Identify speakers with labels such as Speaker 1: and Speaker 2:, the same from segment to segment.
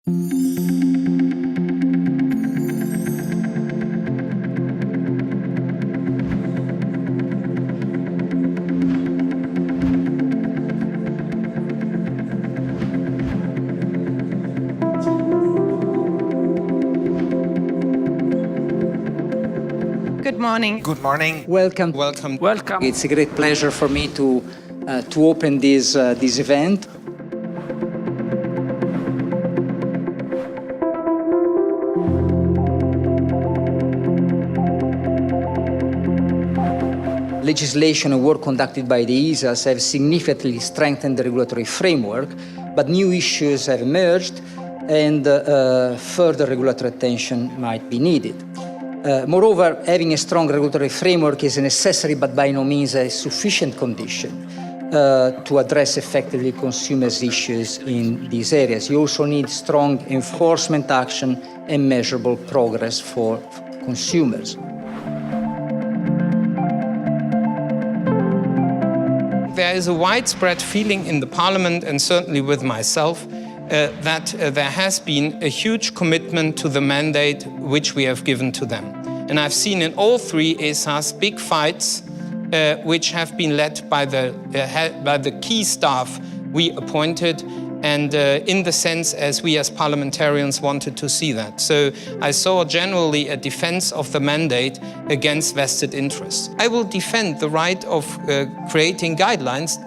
Speaker 1: Good morning.
Speaker 2: Good morning.
Speaker 3: Welcome.
Speaker 2: Welcome.
Speaker 4: Welcome.
Speaker 3: It's a great pleasure for me to open this event. Legislation and work conducted by the ESAs have significantly strengthened the regulatory framework, but new issues have emerged and further regulatory attention might be needed. Moreover, having a strong regulatory framework is a necessary but by no means a sufficient condition to address effectively consumers' issues in these areas. You also need strong enforcement action and measurable progress for consumers.
Speaker 2: There is a widespread feeling in the Parliament and certainly with myself that there has been a huge commitment to the mandate which we have given to them. And I've seen in all three ESAs big fights which have been led by the key staff we appointed, and in the sense as we as parliamentarians wanted to see that. So I saw generally a defense of the mandate against vested interests. I will defend the right of creating guidelines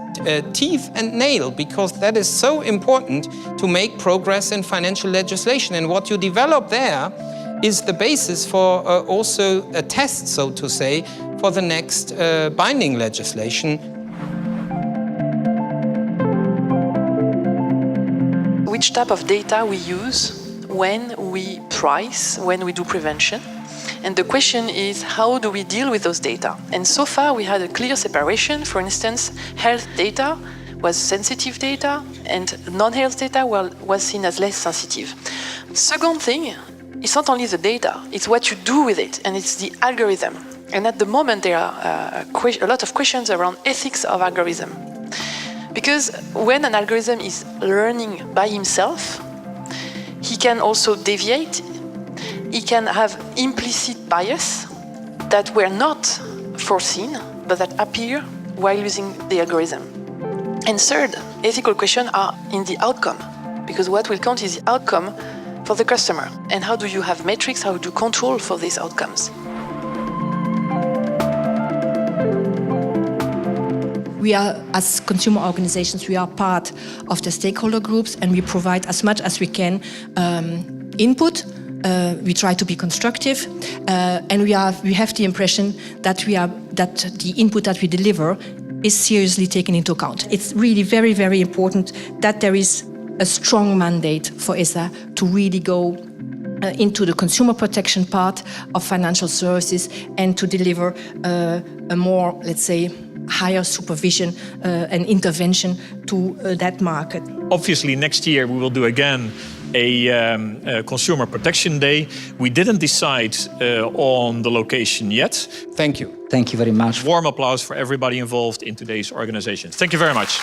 Speaker 2: teeth and nail, because that is so important to make progress in financial legislation. And what you develop there is the basis for also a test, so to say, for the next binding legislation.
Speaker 5: Which type of data we use when we price, when we do prevention. And the question is, how do we deal with those data? And so far we had a clear separation. For instance, health data was sensitive data and non-health data was seen as less sensitive. Second thing, it's not only the data, it's what you do with it, and it's the algorithm. And at the moment there are a lot of questions around ethics of algorithm. Because when an algorithm is learning by himself, he can also deviate. He can have implicit bias that were not foreseen, but that appear while using the algorithm. And third, ethical questions are in the outcome, because what will count is the outcome for the customer. And how do you have metrics, how do you control for these outcomes?
Speaker 6: We are, as consumer organizations, we are part of the stakeholder groups, and we provide as much as we can input. We try to be constructive, and we have the impression that the input that we deliver is seriously taken into account. It's really very, very important that there is a strong mandate for ESA to really go into the consumer protection part of financial services and to deliver a more, let's say, higher supervision and intervention to that market.
Speaker 7: Obviously, next year we will do again a Consumer Protection Day. We didn't decide on the location yet.
Speaker 2: Thank you.
Speaker 3: Thank you very much.
Speaker 7: Warm applause for everybody involved in today's organization. Thank you very much.